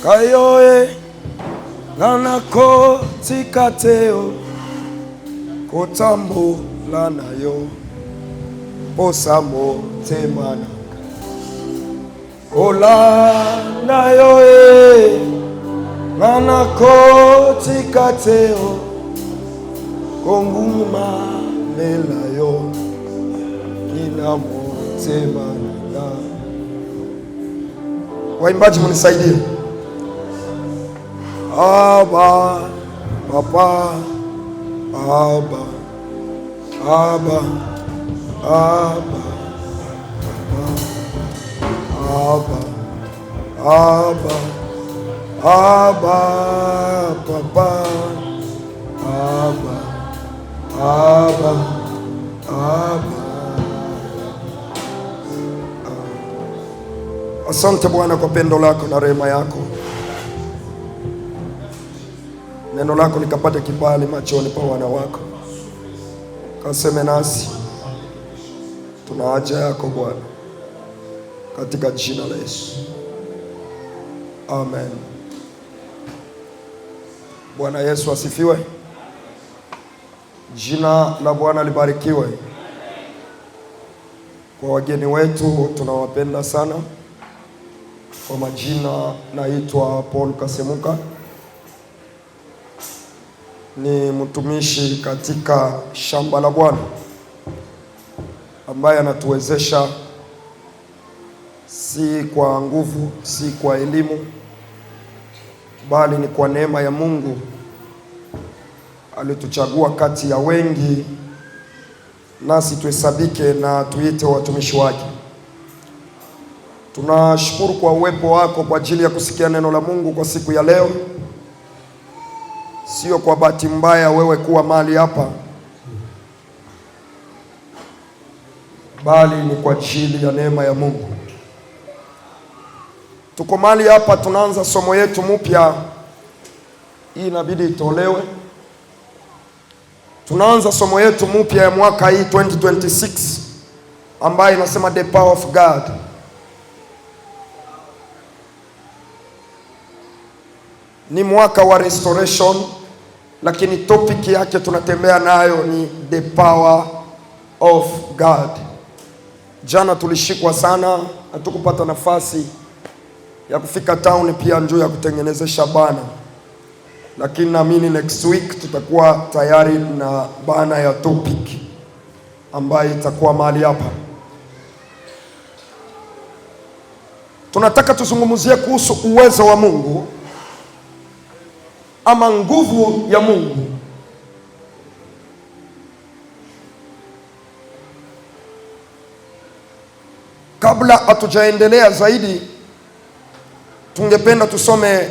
kayoe nanako tikateo kotambo lanayo posamo temana ola nayoe nanako tikateo konguma melayo kinamo temana. Waimbaji mnisaidie. Aba, Papa, Aba, Aba, Aba, Aba, Aba, Aba, Papa, Aba, Aba, Aba. Asante Bwana kwa pendo lako na rehema yako. Neno lako likapate kibali machoni pa wana wako. Kaseme nasi. Tuna haja yako Bwana. Katika jina la Yesu. Amen. Bwana Yesu asifiwe. Jina la Bwana libarikiwe. Kwa wageni wetu tunawapenda sana. Kwa majina naitwa Paul Kasemuka. Ni mtumishi katika shamba la Bwana ambaye anatuwezesha si kwa nguvu, si kwa elimu, bali ni kwa neema ya Mungu. Alituchagua kati ya wengi nasi tuhesabike na tuite watumishi wake. Tunashukuru kwa uwepo wako kwa ajili ya kusikia neno la Mungu kwa siku ya leo. Sio kwa bahati mbaya wewe kuwa mahali hapa, bali ni kwa ajili ya neema ya Mungu. Tuko mahali hapa tunaanza somo yetu mpya. Hii inabidi itolewe. Tunaanza somo yetu mpya ya mwaka hii 2026 ambayo inasema the power of God. Ni mwaka wa restoration, lakini topic yake tunatembea nayo ni the power of God. Jana tulishikwa sana, hatukupata nafasi ya kufika town pia njoo ya kutengeneza shabana. Lakini naamini next week tutakuwa tayari na bana ya topic ambayo itakuwa mahali hapa. Tunataka tuzungumzie kuhusu uwezo wa Mungu ama nguvu ya Mungu. Kabla hatujaendelea zaidi, tungependa tusome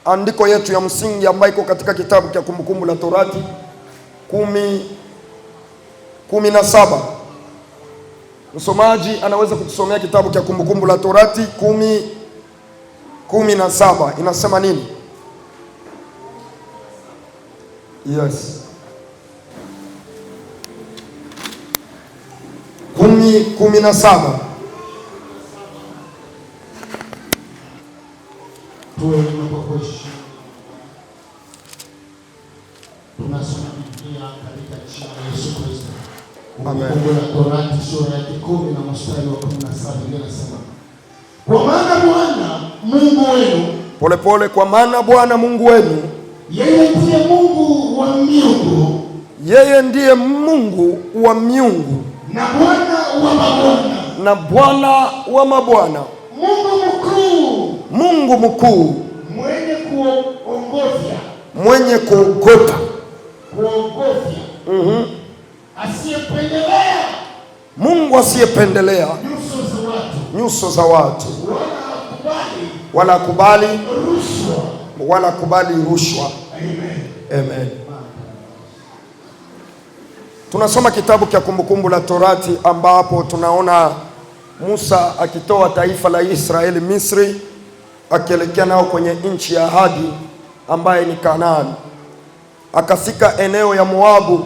andiko yetu ya msingi ambayo iko katika kitabu cha Kumbukumbu la Torati 10:17. Msomaji anaweza kutusomea kitabu cha Kumbukumbu la Torati 10:17. Inasema nini? Yes. 10:17. Tuwe tunapokuishi. Tunasoma Biblia katika jina la Yesu Kristo. Amen. Kumbukumbu la Torati sura ya 10 na mstari wa 17 inasema, kwa maana Bwana Mungu wenu, Pole, kwa maana Bwana Mungu wenu, yeye ndiye Mungu wa miungu, yeye ndiye Mungu wa miungu na Bwana wa mabwana, na Bwana wa mabwana, Mungu mkuu, mwenye kuogofya, mwenye kuogota, asiyependelea, Mungu asiyependelea nyuso za watu, wala kubali rushwa. Amen. Tunasoma kitabu cha Kumbukumbu la Torati ambapo tunaona Musa akitoa taifa la Israeli Misri akielekea nao kwenye nchi ya ahadi ambaye ni Kanaani. Akafika eneo ya Moabu.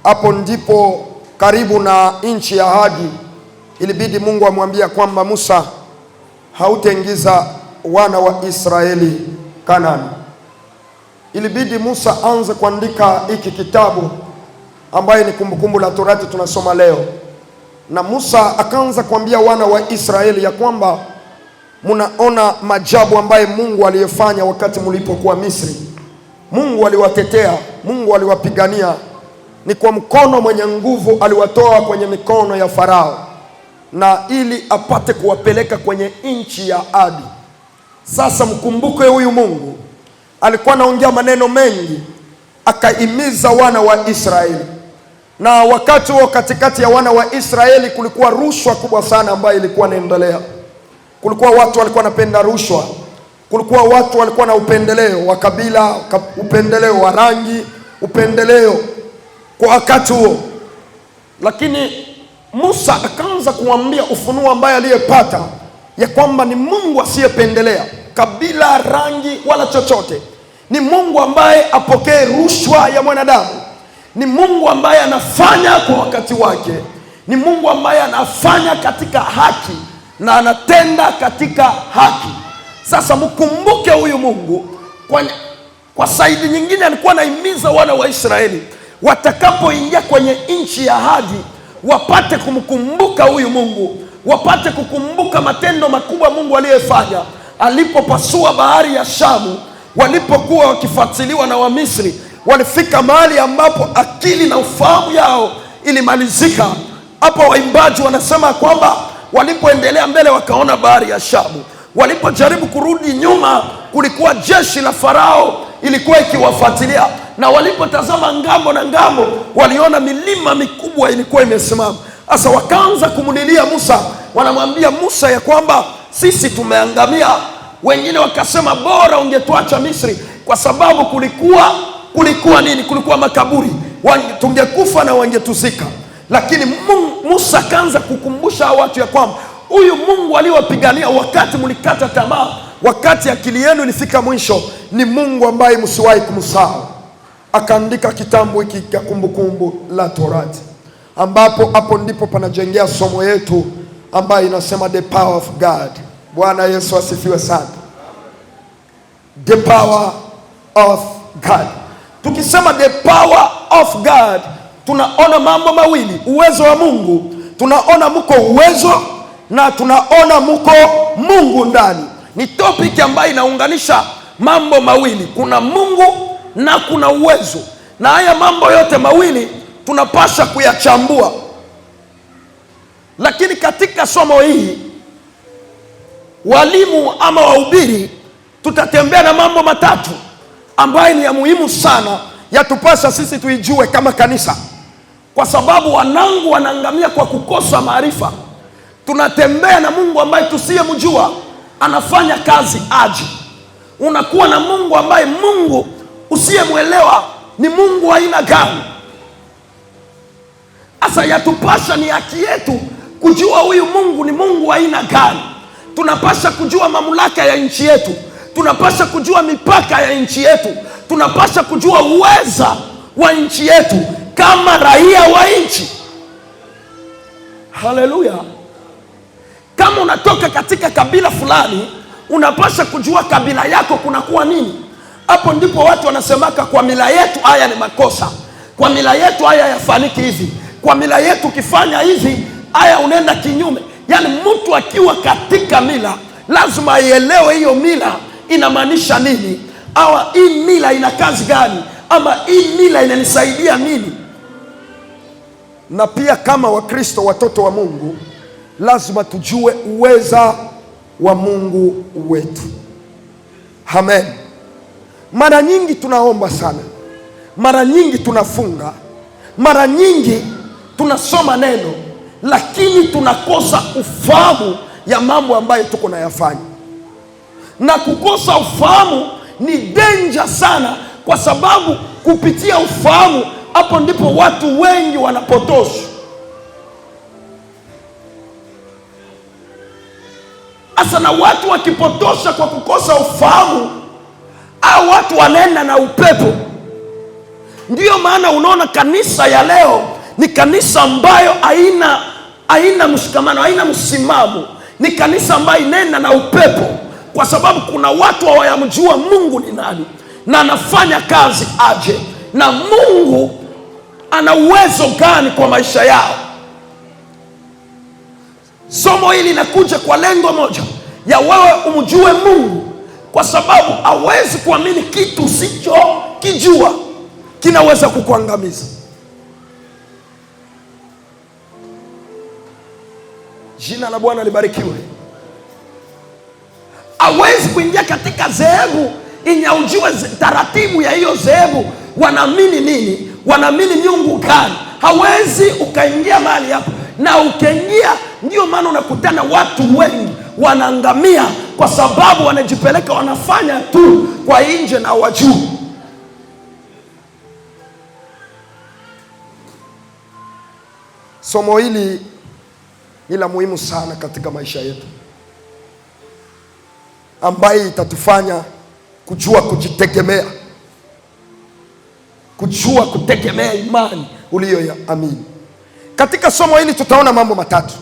Hapo ndipo karibu na nchi ya ahadi ilibidi Mungu amwambia kwamba Musa, hautaingiza wana wa Israeli Kanaani. Ilibidi Musa anze kuandika hiki kitabu ambaye ni Kumbukumbu la Torati tunasoma leo. Na Musa akaanza kuambia wana wa Israeli ya kwamba munaona majabu ambaye Mungu aliyefanya wakati mlipokuwa Misri. Mungu aliwatetea, Mungu aliwapigania. Ni kwa mkono mwenye nguvu aliwatoa kwenye mikono ya Farao, na ili apate kuwapeleka kwenye nchi ya ahadi. Sasa mkumbuke, huyu Mungu alikuwa anaongea maneno mengi, akaimiza wana wa Israeli. Na wakati huo katikati ya wana wa Israeli kulikuwa rushwa kubwa sana ambayo ilikuwa inaendelea. Kulikuwa watu walikuwa wanapenda rushwa. Kulikuwa watu walikuwa na upendeleo wa kabila, upendeleo wa rangi, upendeleo kwa wakati huo. Lakini Musa akaanza kuambia ufunuo ambaye aliyepata ya kwamba ni Mungu asiyependelea kabila, rangi wala chochote. Ni Mungu ambaye apokee rushwa ya mwanadamu. Ni Mungu ambaye anafanya kwa wakati wake. Ni Mungu ambaye anafanya katika haki na anatenda katika haki. Sasa mkumbuke huyu Mungu kwa saidi nyingine alikuwa anahimiza wana wa Israeli watakapoingia kwenye nchi ya ahadi wapate kumkumbuka huyu Mungu, wapate kukumbuka matendo makubwa Mungu aliyefanya alipopasua bahari ya Shamu. Walipokuwa wakifuatiliwa na Wamisri, walifika mahali ambapo akili na ufahamu yao ilimalizika. Hapo waimbaji wanasema kwamba walipoendelea mbele wakaona bahari ya Shamu. Walipojaribu kurudi nyuma, kulikuwa jeshi la Farao ilikuwa ikiwafuatilia, na walipotazama ngambo na ngambo waliona milima mikubwa ilikuwa imesimama. Sasa wakaanza kumulilia Musa, wanamwambia Musa ya kwamba sisi tumeangamia. Wengine wakasema bora ungetuacha Misri, kwa sababu kulikuwa nini? Kulikuwa makaburi, tungekufa na wangetuzika. Lakini Musa akaanza kukumbusha watu ya kwamba huyu Mungu aliwapigania wakati mlikata tamaa, wakati akili yenu ilifika mwisho, ni Mungu ambaye msiwahi kumsahau. Akaandika kitabu hiki cha Kumbukumbu la Torati, ambapo hapo ndipo panajengea somo yetu ambayo inasema the power of God. Bwana Yesu asifiwe sana. The power of God. Tukisema the power of God, tunaona mambo mawili. Uwezo wa Mungu, tunaona mko uwezo na tunaona mko Mungu ndani. Ni topic ambayo inaunganisha mambo mawili. Kuna Mungu na kuna uwezo, na haya mambo yote mawili tunapasha kuyachambua. Lakini katika somo hili, walimu ama wahubiri, tutatembea na mambo matatu ambayo ni ya muhimu sana, yatupasa sisi tuijue kama kanisa, kwa sababu wanangu wanaangamia kwa kukosa maarifa. Tunatembea na Mungu ambaye tusiyemjua anafanya kazi aje. Unakuwa na Mungu ambaye Mungu usiyemwelewa ni Mungu wa aina gani? Asa yatupasha, ni haki yetu kujua huyu Mungu ni Mungu wa aina gani. Tunapasha kujua mamlaka ya nchi yetu, tunapasha kujua mipaka ya nchi yetu, tunapasha kujua uweza wa nchi yetu kama raia wa nchi. Haleluya. Kama unatoka katika kabila fulani, unapasha kujua kabila yako kunakuwa nini. Hapo ndipo watu wanasemaka kwa mila yetu haya ni makosa, kwa mila yetu haya yafaniki hivi, kwa mila yetu ukifanya hivi haya unaenda kinyume. Yani mtu akiwa katika mila lazima aielewe hiyo mila inamaanisha nini, au hii mila ina kazi gani, ama hii mila inanisaidia nini. Na pia kama Wakristo, watoto wa Mungu, lazima tujue uweza wa Mungu wetu. Amen. Mara nyingi tunaomba sana, mara nyingi tunafunga, mara nyingi tunasoma neno, lakini tunakosa ufahamu ya mambo ambayo tuko nayafanya. Na kukosa ufahamu ni danger sana, kwa sababu kupitia ufahamu hapo ndipo watu wengi wanapotoshwa. Asa na watu wakipotosha kwa kukosa ufahamu, au watu wanaenda na upepo. Ndiyo maana unaona kanisa ya leo ni kanisa ambayo haina mshikamano, haina msimamo. Ni kanisa ambayo inaenda na upepo. kwa sababu kuna watu hawayamjua Mungu ni nani na anafanya kazi aje na Mungu ana uwezo gani kwa maisha yao. Somo hili linakuja kwa lengo moja, ya wewe umjue Mungu, kwa sababu hawezi kuamini kitu usichokijua, kinaweza kukuangamiza. Jina la Bwana libarikiwe. Hawezi kuingia katika dhehebu inyaujue taratibu ya hiyo dhehebu, wanaamini nini, wanaamini miungu gani. Hawezi ukaingia mahali hapo, na ukaingia, ndio maana unakutana watu wengi wanaangamia, kwa sababu wanajipeleka, wanafanya tu kwa nje na wajuu. Somo hili ni la muhimu sana katika maisha yetu, ambaye itatufanya kujua kujitegemea, kujua kutegemea imani uliyoamini. Katika somo hili tutaona mambo matatu.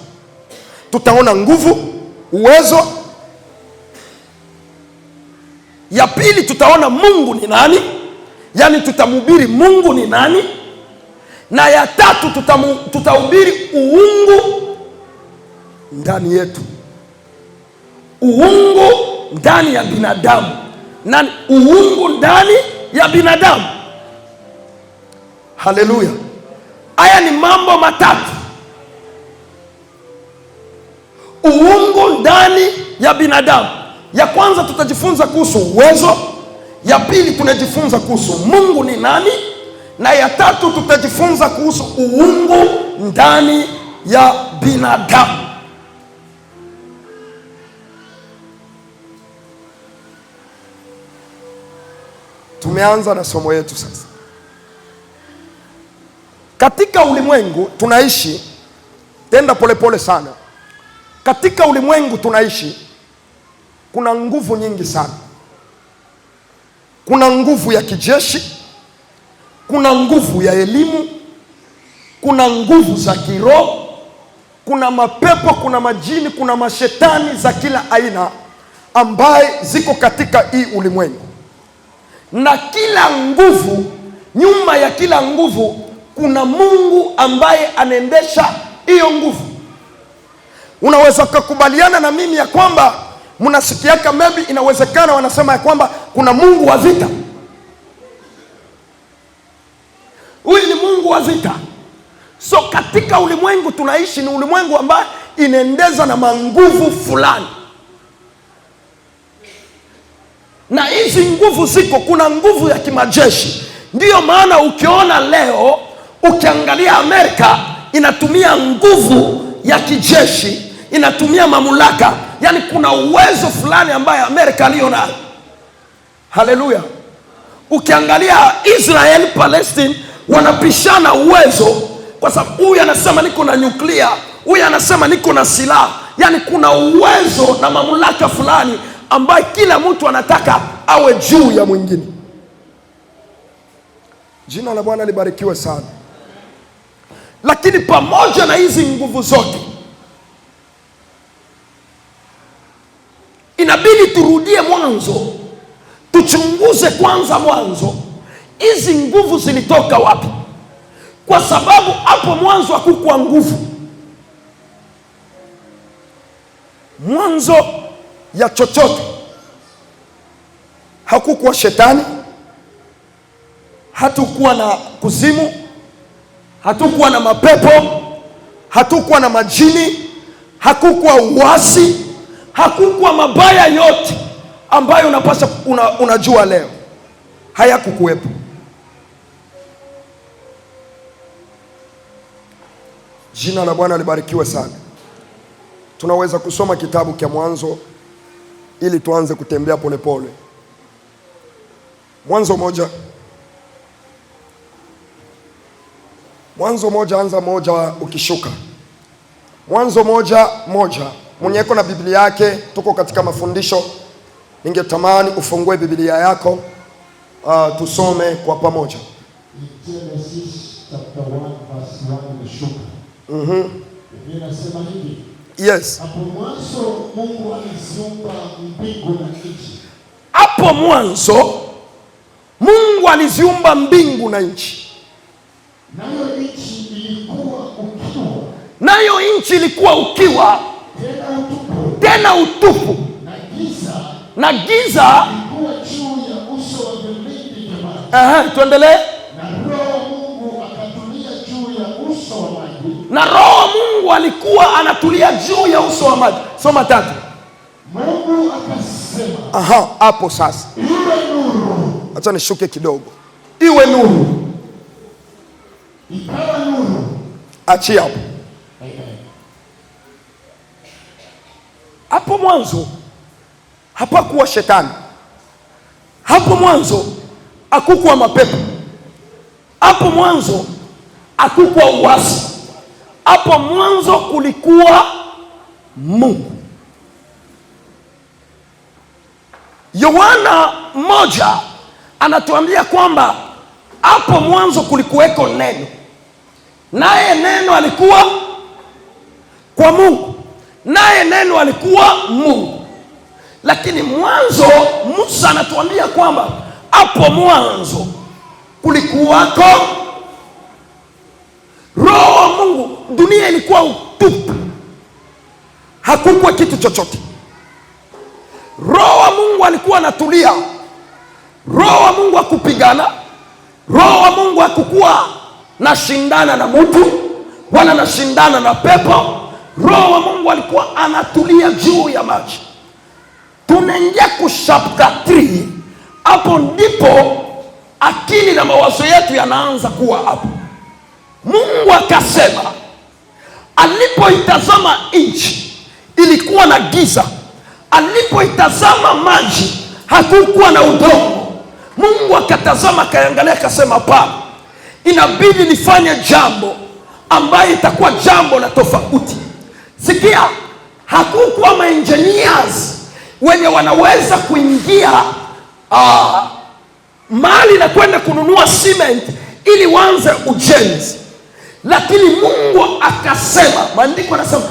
Tutaona nguvu, uwezo. Ya pili tutaona Mungu ni nani, yaani tutamhubiri Mungu ni nani. Na ya tatu tutahubiri uungu ndani yetu, uungu ndani ya binadamu. Nani uungu ndani ya binadamu? Haleluya! Haya ni mambo matatu. Uungu ndani ya binadamu. Ya kwanza tutajifunza kuhusu uwezo. Ya pili tunajifunza kuhusu Mungu ni nani, na ya tatu tutajifunza kuhusu uungu ndani ya binadamu. Tumeanza na somo yetu sasa. Katika ulimwengu tunaishi, tenda polepole sana. Katika ulimwengu tunaishi, kuna nguvu nyingi sana. Kuna nguvu ya kijeshi, kuna nguvu ya elimu, kuna nguvu za kiroho, kuna mapepo, kuna majini, kuna mashetani za kila aina ambaye ziko katika hii ulimwengu. Na kila nguvu, nyuma ya kila nguvu kuna Mungu ambaye anaendesha hiyo nguvu. Unaweza kukubaliana na mimi ya kwamba mnasikiaka, maybe inawezekana wanasema ya kwamba kuna Mungu wa vita. Huyu ni Mungu wa vita. So katika ulimwengu tunaishi, ni ulimwengu ambaye inaendeza na manguvu fulani. Na hizi nguvu ziko, kuna nguvu ya kimajeshi. Ndiyo maana ukiona leo, ukiangalia Amerika inatumia nguvu ya kijeshi, inatumia mamlaka. Yani kuna uwezo fulani ambaye Amerika aliyo nayo. Haleluya! Ukiangalia Israel, Palestine wanapishana uwezo, kwa sababu huyu anasema niko na nyuklia, huyu anasema niko na silaha. Yani kuna uwezo na mamlaka fulani ambaye kila mtu anataka awe juu ya mwingine. Jina la Bwana libarikiwe sana. Lakini pamoja na hizi nguvu zote, inabidi turudie mwanzo, tuchunguze kwanza mwanzo, hizi nguvu zilitoka wapi? Kwa sababu hapo mwanzo hakukuwa nguvu. Mwanzo ya chochote hakukuwa shetani, hatukuwa na kuzimu, hatukuwa na mapepo, hatukuwa na majini, hakukuwa uasi, hakukuwa mabaya yote ambayo unapaswa unajua leo, hayakukuwepo. Jina la Bwana libarikiwe sana. Tunaweza kusoma kitabu cha Mwanzo ili tuanze kutembea polepole. Mwanzo moja anza moja ukishuka. Mwanzo moja. Mwenye iko na Biblia yake, tuko katika mafundisho. Ningetamani ufungue Biblia yako, tusome kwa pamoja. Genesis chapter 1 verse 1 imeshuka. Biblia inasema hivi. Yes. Hapo mwanzo Mungu aliziumba mbingu na nchi. Hapo mwanzo Mungu aliziumba mbingu na nchi. Nayo nchi ilikuwa ukiwa. Nayo nchi ilikuwa ukiwa. Tena utupu. Na giza ilikuwa juu ya uso wa vilindi vya maji. Tuendelee. Na Roho Mungu akatulia juu ya uso wa maji. Na Roho Mungu alikuwa anatulia juu ya uso wa maji. Soma 3. Mungu akasema. Hapo sasa. Iwe nuru. Acha nishuke kidogo. Iwe nuru. Ikawa nuru. Achia hapo. Hapo mwanzo hapakuwa shetani. Hapo mwanzo hakukuwa mapepo. Hapo mwanzo hakukuwa uasi. Hapo mwanzo kulikuwa Mungu. Yohana 1 anatuambia kwamba hapo mwanzo kulikuweko neno, naye neno alikuwa kwa Mungu, naye neno alikuwa Mungu. Lakini mwanzo Musa anatuambia kwamba hapo mwanzo kulikuwako Roho wa Mungu. Dunia ilikuwa utupu, hakukuwa kitu chochote. Roho wa Mungu alikuwa anatulia. Roho wa Mungu hakupigana. Roho wa Mungu hakukuwa na shindana na mtu wala na shindana na pepo. Roho wa Mungu alikuwa anatulia juu ya maji. Tunaingia ku chapter 3. Hapo ndipo akili na mawazo yetu yanaanza kuwa hapo. Mungu akasema, alipoitazama nchi ilikuwa na giza, alipoitazama maji hakukuwa na udongo. Mungu akatazama, akaangalia, akasema hapana, inabidi nifanye jambo ambaye itakuwa jambo la tofauti. Sikia, hakukuwa maengineers wenye wanaweza kuingia mali na kwenda kununua cement ili wanze ujenzi. Lakini Mungu akasema, maandiko yanasema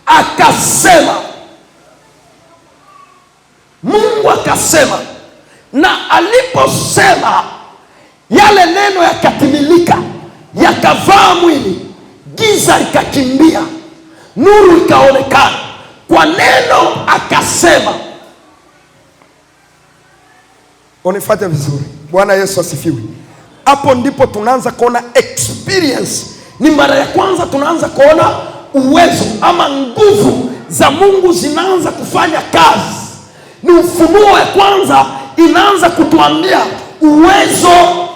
akasema Mungu akasema, na aliposema yale neno yakatimilika, yakavaa mwili, giza ikakimbia, nuru ikaonekana. Kwa neno akasema. Unifuate vizuri. Bwana Yesu asifiwe. Hapo ndipo tunaanza kuona experience. Ni mara ya kwanza tunaanza kuona uwezo ama nguvu za Mungu zinaanza kufanya kazi. Ni ufunuo wa kwanza inaanza kutuambia uwezo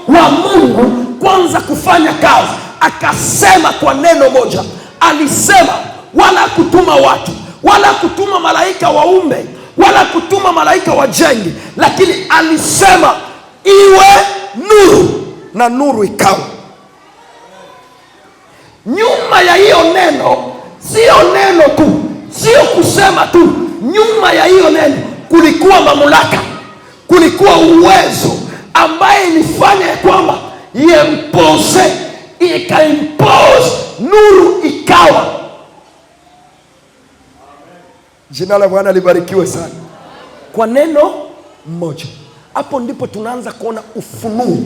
wa Mungu kwanza kufanya kazi. Akasema kwa neno moja. Alisema, wala kutuma watu, wala kutuma malaika waumbe, wala kutuma malaika wajenge, lakini alisema iwe nuru, na nuru ikawa. Nyuma ya hiyo neno, sio neno tu, sio kusema tu, nyuma ya hiyo neno kulikuwa mamlaka, kulikuwa uwezo ambaye ilifanya ya kwamba yempose, ikaimpose, nuru ikawa. Jina la Bwana libarikiwe sana. Kwa neno moja. Hapo ndipo tunaanza kuona ufunuo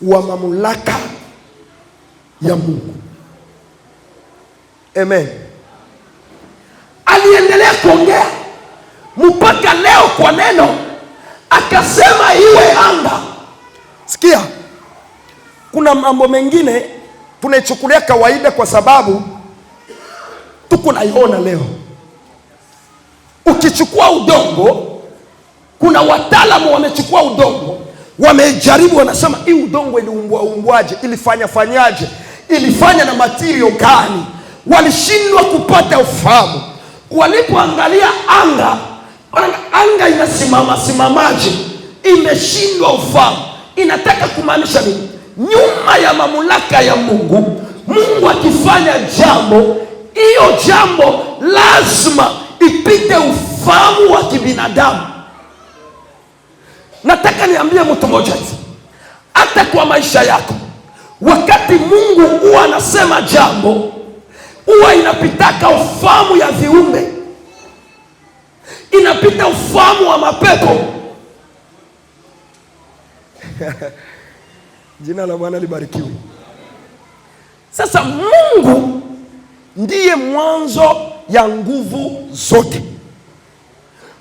wa mamlaka ya Mungu. Amen. Aliendelea kuongea mpaka leo kwa neno akasema iwe anga. Sikia, kuna mambo mengine tunaichukulia kawaida kwa sababu tuko naiona leo. Ukichukua udongo, kuna wataalamu wamechukua udongo, wamejaribu, wanasema hii udongo iliumbwaje, ilifanyaje, ilifanya na material gani. Walishindwa kupata ufahamu. Walipoangalia anga inasimamaje, imeshindwa ufahamu. Inataka kumaanisha nini? Nyuma ya mamlaka ya Mungu, Mungu akifanya jambo, hiyo jambo lazima ipite ufahamu wa kibinadamu. Nataka niambie mtu mmoja hivi, hata kwa maisha yako, wakati Mungu huwa anasema jambo, huwa inapitaka ufahamu ya viumbe, inapita ufahamu wa mapepo. Jina la Bwana libarikiwe. Sasa Mungu ndiye mwanzo ya nguvu zote.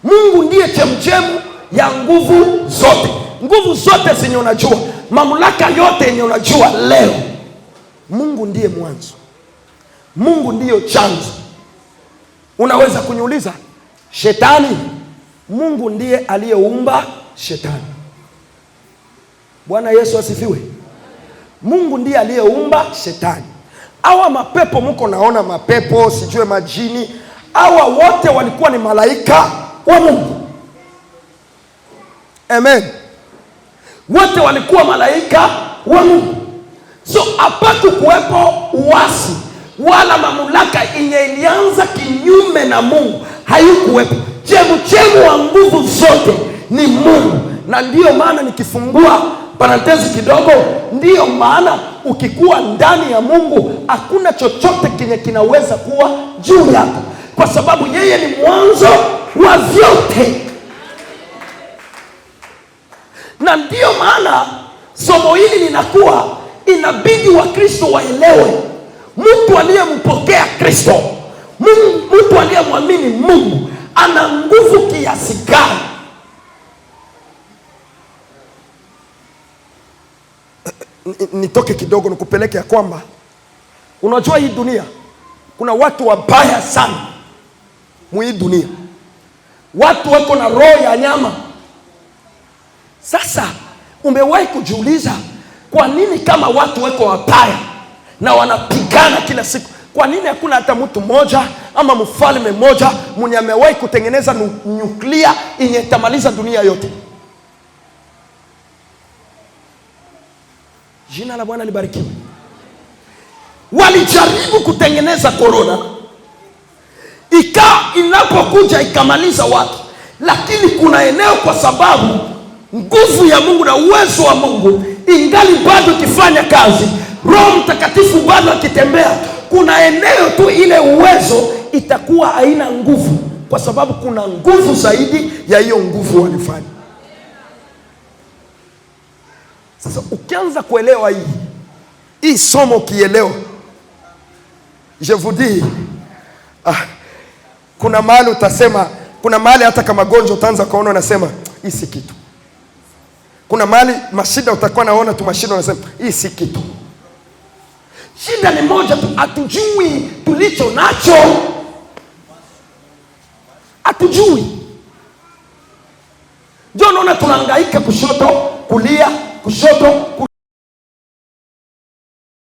Mungu ndiye chemchemu ya nguvu zote. Nguvu zote zenye unajua, mamlaka yote yenye unajua leo, Mungu ndiye mwanzo. Mungu ndiyo chanzo. Unaweza kuniuliza, shetani? Mungu ndiye aliyeumba shetani. Bwana Yesu asifiwe. Mungu ndiye aliyeumba shetani. Hawa mapepo mko naona, mapepo sijue majini, hawa wote walikuwa ni malaika wa Mungu. Amen. Wote walikuwa malaika wa Mungu. So hapaku kuwepo uasi wala mamlaka yenye ilianza kinyume na Mungu, hayukuwepo. Chemchemu wa nguvu zote ni Mungu. Na ndiyo maana nikifungua parentesi kidogo, ndiyo maana ukikuwa ndani ya Mungu hakuna chochote kenye kinaweza kuwa juu yako, kwa sababu yeye ni mwanzo wa vyote. Na ndiyo maana somo hili linakuwa inabidi wa Kristo waelewe, mtu aliyempokea Kristo, mtu aliyemwamini Mungu ana nguvu kiasi gani. Nitoke kidogo nikupeleke ya kwamba unajua hii dunia kuna watu wabaya sana. Hii dunia watu wako na roho ya nyama. Sasa umewahi kujiuliza kwa nini kama watu wako wabaya na wanapigana kila siku, kwa nini hakuna hata mtu mmoja ama mfalme mmoja mwenye amewahi kutengeneza nyuklia yenye itamaliza dunia yote? Jina la Bwana libarikiwe. Walijaribu kutengeneza korona, inapokuja ikamaliza watu, lakini kuna eneo, kwa sababu nguvu ya Mungu na uwezo wa Mungu ingali bado ikifanya kazi, Roho Mtakatifu bado akitembea, kuna eneo tu ile uwezo itakuwa haina nguvu, kwa sababu kuna nguvu zaidi ya hiyo nguvu walifanya. Sasa ukianza kuelewa hii somo, kielewa, je vous dis, kuna mahali utasema, kuna mahali hata kama gonjwa utaanza kuona unasema hii si kitu. Kuna mahali mashida utakuwa naona tu mashida unasema hii si kitu. Shida ni moja tu, hatujui tulicho nacho. Hatujui. Ndio unaona tunahangaika kushoto, kulia, kushoto,